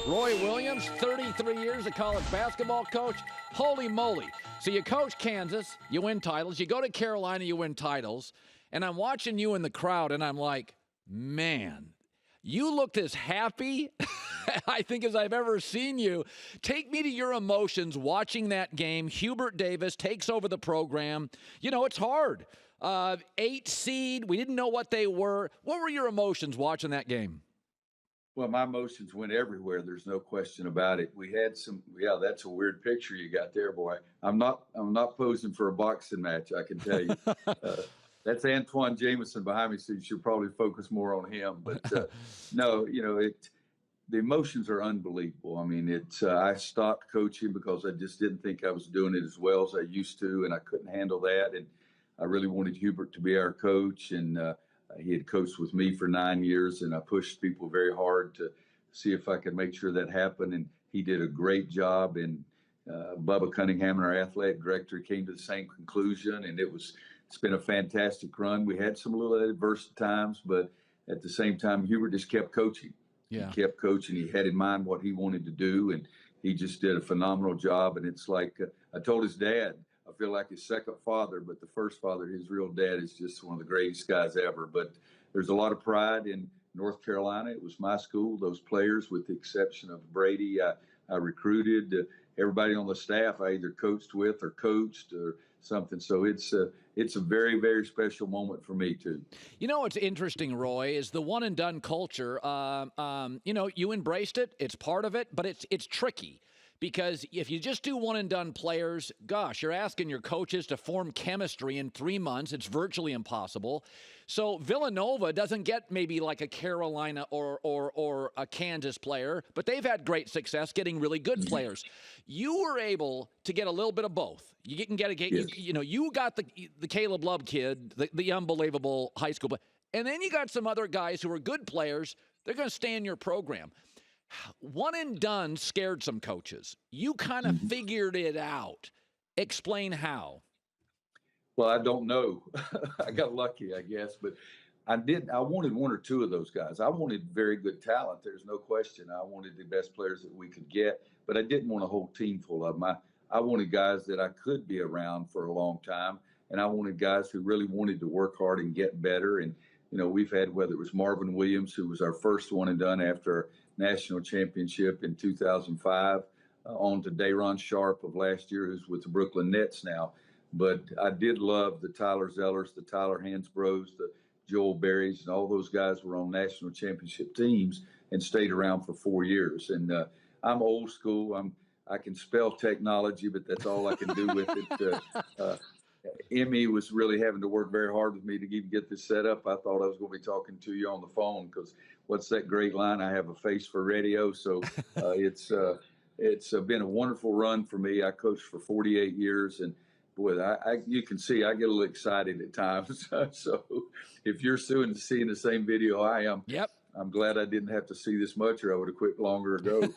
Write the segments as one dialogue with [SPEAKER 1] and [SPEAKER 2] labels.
[SPEAKER 1] Roy Williams, 33 years of college basketball coach. Holy moly. So you coach Kansas, you win titles. You go to Carolina, you win titles. And I'm watching you in the crowd, and I'm like, man, you looked as happy, I think, as I've ever seen you. Take me to your emotions watching that game. Hubert Davis takes over the program. You know, it's hard. 8 seed, we didn't know what they were. What were your emotions watching that game?
[SPEAKER 2] Well, my emotions went everywhere. There's no question about it. We had some, yeah, that's a weird picture you got there, boy. I'm not posing for a boxing match, I can tell you. That's Antoine Jameson behind me, so you should probably focus more on him. But no, you know, the emotions are unbelievable. I mean, I stopped coaching because I just didn't think I was doing it as well as I used to, and I couldn't handle that. And I really wanted Hubert to be our coach, and he had coached with me for 9 years, and I pushed people very hard to see if I could make sure that happened. And he did a great job. And Bubba Cunningham, and our athletic director, came to the same conclusion. And it's been a fantastic run. We had some little adverse times, but at the same time, Hubert just kept coaching. Yeah. He kept coaching. He had in mind what he wanted to do, and he just did a phenomenal job. And it's like I told his dad, I feel like his second father, but the first father, his real dad, is just one of the greatest guys ever. But there's a lot of pride in North Carolina. It was my school. Those players, with the exception of Brady, I recruited. Everybody on the staff I either coached with or coached or something. So it's a very, very special moment for me, too.
[SPEAKER 1] You know what's interesting, Roy, is the one-and-done culture. You know, you embraced it. It's part of it, but it's tricky. Because if you just do one-and-done players, gosh, you're asking your coaches to form chemistry in 3 months. It's virtually impossible. So Villanova doesn't get maybe like a Carolina or a Kansas player, but they've had great success getting really good players. You were able to get a little bit of both. You can get you got the Caleb Love kid, the unbelievable high school player, and then you got some other guys who are good players. They're going to stay in your program. One and done scared some coaches. You kind of figured it out. Explain how.
[SPEAKER 2] Well, I don't know. I got lucky, I guess, but I wanted one or two of those guys. I wanted very good talent. There's no question. I wanted the best players that we could get, but I didn't want a whole team full of them. I wanted guys that I could be around for a long time, and I wanted guys who really wanted to work hard and get better. And, you know, we've had, whether it was Marvin Williams, who was our first one and done after national championship in 2005, on to Day'Ron Sharp of last year, who's with the Brooklyn Nets now. But I did love the Tyler Zellers, the Tyler Hansbrough, the Joel Berries, and all those guys were on national championship teams and stayed around for 4 years. And I'm old school. I can spell technology, but that's all I can do with it. Emmy was really having to work very hard with me to even get this set up. I thought I was going to be talking to you on the phone because what's that great line? I have a face for radio. So it's been a wonderful run for me. I coached for 48 years, and boy, you can see I get a little excited at times. So if you're seeing the same video I am,
[SPEAKER 1] yep.
[SPEAKER 2] I'm glad I didn't have to see this much, or I would have quit longer ago.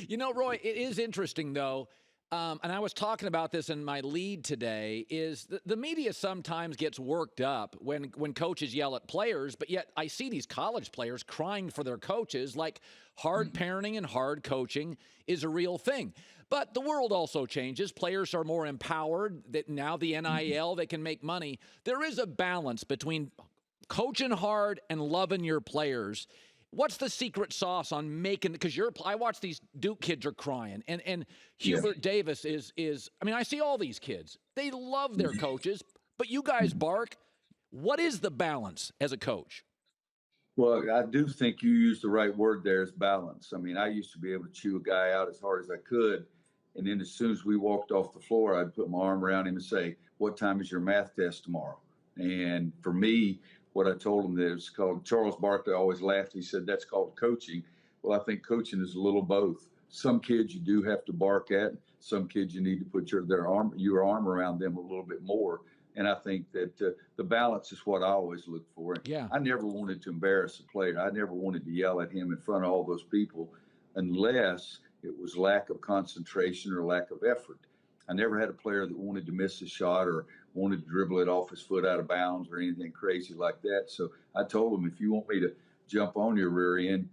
[SPEAKER 1] You know, Roy, it is interesting, though. And I was talking about this in my lead today, is the media sometimes gets worked up when coaches yell at players, but yet I see these college players crying for their coaches, like hard parenting and hard coaching is a real thing. But the world also changes. Players are more empowered. That now the NIL, they can make money. There is a balance between coaching hard and loving your players. What's the secret sauce on making? Because I watch these Duke kids are crying, and Hubert Davis is. I mean, I see all these kids. They love their coaches, but you guys bark. What is the balance as a coach?
[SPEAKER 2] Well, I do think you used the right word there, is balance. I mean, I used to be able to chew a guy out as hard as I could, and then as soon as we walked off the floor, I'd put my arm around him and say, "What time is your math test tomorrow?" And for me, what I told him that it's called, Charles Barkley always laughed. He said, that's called coaching. Well, I think coaching is a little both. Some kids you do have to bark at. Some kids you need to put your arm around them a little bit more. And I think that the balance is what I always look for.
[SPEAKER 1] Yeah.
[SPEAKER 2] I never wanted to embarrass a player. I never wanted to yell at him in front of all those people unless it was lack of concentration or lack of effort. I never had a player that wanted to miss a shot or wanted to dribble it off his foot out of bounds or anything crazy like that. So I told him, if you want me to jump on your rear end,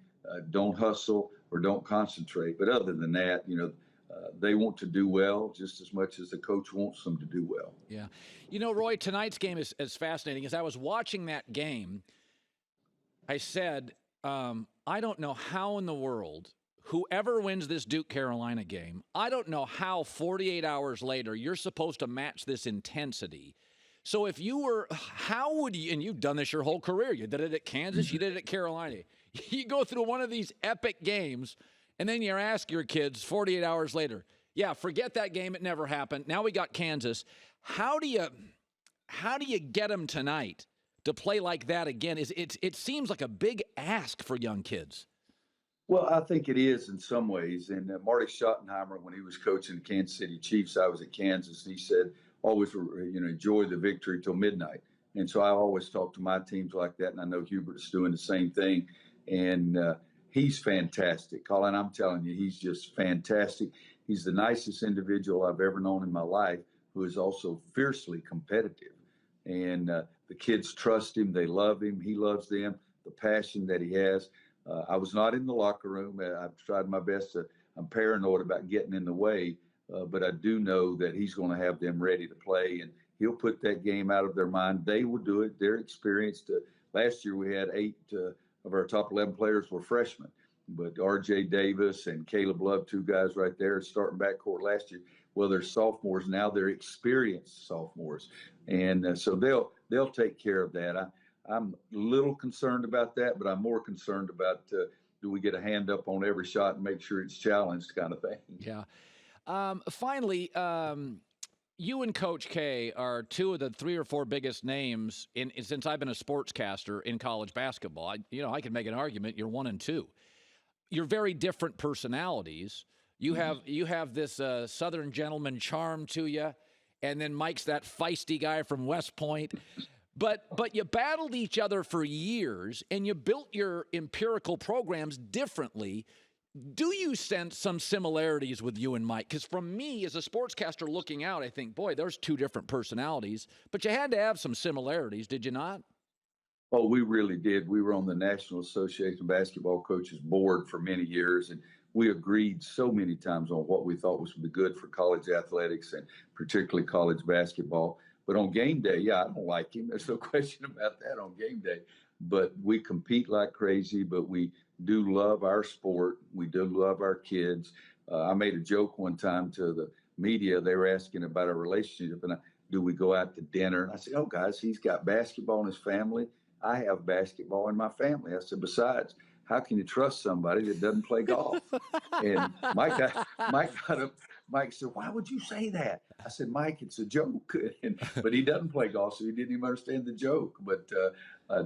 [SPEAKER 2] don't hustle or don't concentrate. But other than that, they want to do well just as much as the coach wants them to do well.
[SPEAKER 1] Yeah. Roy, tonight's game is as fascinating. As I was watching that game, I said, I don't know how in the world whoever wins this Duke-Carolina game, I don't know how 48 hours later you're supposed to match this intensity. So if you were, how would you, and you've done this your whole career, you did it at Kansas, you did it at Carolina. You go through one of these epic games, and then you ask your kids 48 hours later, yeah, forget that game, it never happened. Now we got Kansas. How do you get them tonight to play like that again? It seems like a big ask for young kids.
[SPEAKER 2] Well, I think it is in some ways. And Marty Schottenheimer, when he was coaching the Kansas City Chiefs, I was at Kansas, he said, always, enjoy the victory till midnight. And so I always talk to my teams like that, and I know Hubert is doing the same thing. And he's fantastic. Colin, I'm telling you, he's just fantastic. He's the nicest individual I've ever known in my life, who is also fiercely competitive. And the kids trust him. They love him. He loves them, the passion that he has. I was not in the locker room. I've tried my best I'm paranoid about getting in the way, but I do know that he's going to have them ready to play, and he'll put that game out of their mind. They will do it. They're experienced. Last year we had 8 of our top 11 players were freshmen, but R.J. Davis and Caleb Love, 2 guys right there, starting backcourt last year. Well, they're sophomores now. They're experienced sophomores, and so they'll take care of that. I'm a little concerned about that, but I'm more concerned about do we get a hand up on every shot and make sure it's challenged kind of thing.
[SPEAKER 1] Yeah. Finally, you and Coach K are 2 of the 3 or 4 biggest names since I've been a sportscaster in college basketball. I can make an argument you're 1 and 2. You're very different personalities. You have this Southern gentleman charm to you, and then Mike's that feisty guy from West Point. But you battled each other for years, and you built your empirical programs differently. Do you sense some similarities with you and Mike? Because from me, as a sportscaster looking out, I think, boy, there's 2 different personalities. But you had to have some similarities, did you not?
[SPEAKER 2] Oh, we really did. We were on the National Association of Basketball Coaches board for many years, and we agreed so many times on what we thought was good for college athletics and particularly college basketball. But on game day, yeah, I don't like him. There's no question about that on game day. But we compete like crazy, but we do love our sport. We do love our kids. I made a joke one time to the media. They were asking about our relationship, and do we go out to dinner? And I said, oh, guys, he's got basketball in his family. I have basketball in my family. I said, besides, how can you trust somebody that doesn't play golf? And Mike got up. Mike said, why would you say that? I said, Mike, it's a joke. But he doesn't play golf, so he didn't even understand the joke. But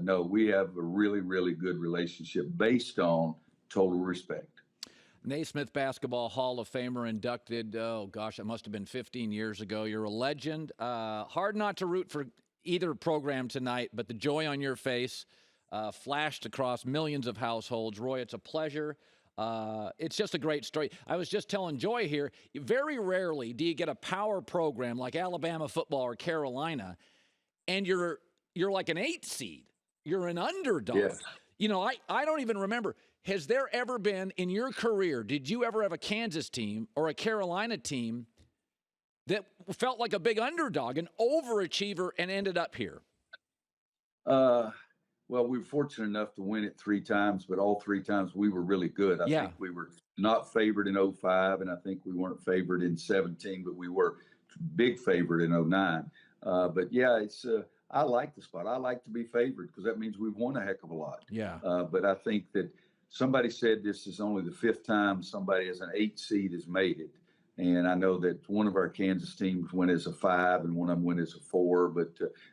[SPEAKER 2] no, we have a really, really good relationship based on total respect.
[SPEAKER 1] Naismith Basketball Hall of Famer inducted, it must have been 15 years ago. You're a legend. Hard not to root for either program tonight, but the joy on your face flashed across millions of households. Roy, it's a pleasure. It's just a great story. I was just telling Joy here, very rarely do you get a power program like Alabama football or Carolina, and you're like an 8 seed. You're an underdog.
[SPEAKER 2] Yeah.
[SPEAKER 1] I don't even remember. Has there ever been in your career, did you ever have a Kansas team or a Carolina team that felt like a big underdog, an overachiever, and ended up here?
[SPEAKER 2] Well, we were fortunate enough to win it 3 times, but all 3 times we were really good. I think we were not favored in 05, and I think we weren't favored in 17, but we were big favorite in 09. But yeah, it's I like the spot. I like to be favored because that means we've won a heck of a lot.
[SPEAKER 1] Yeah.
[SPEAKER 2] But I think that somebody said this is only the 5th time somebody as an 8 seed has made it. And I know that one of our Kansas teams went as a 5 and one of them went as a 4. But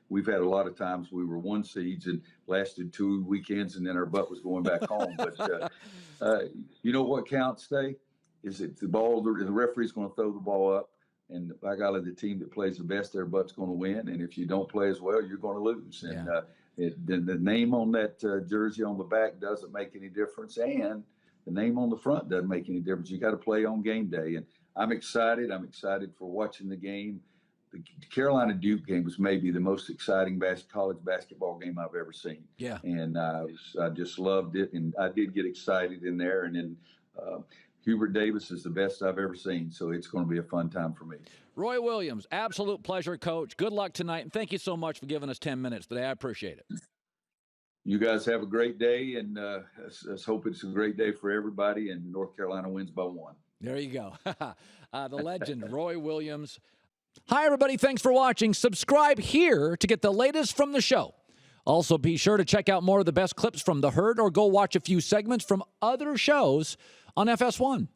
[SPEAKER 2] we've had a lot of times we were 1 seeds and lasted 2 weekends and then our butt was going back home. But you know what counts, Stay? Is that the referee's going to throw the ball up. And by golly, the team that plays the best, their butt's going to win. And if you don't play as well, you're going to lose. And the name on that jersey on the back doesn't make any difference. And the name on the front doesn't make any difference. You got to play on game day. And I'm excited. I'm excited for watching the game. the Carolina Duke game was maybe the most exciting college basketball game I've ever seen.
[SPEAKER 1] Yeah.
[SPEAKER 2] And I just loved it. And I did get excited in there. And then Hubert Davis is the best I've ever seen. So it's going to be a fun time for me.
[SPEAKER 1] Roy Williams, absolute pleasure, Coach. Good luck tonight. And thank you so much for giving us 10 minutes today. I appreciate it.
[SPEAKER 2] You guys have a great day. And let's hope it's a great day for everybody. And North Carolina wins by 1.
[SPEAKER 1] There you go. The legend, Roy Williams. Hi, everybody. Thanks for watching. Subscribe here to get the latest from the show. Also, be sure to check out more of the best clips from The Herd or go watch a few segments from other shows on FS1.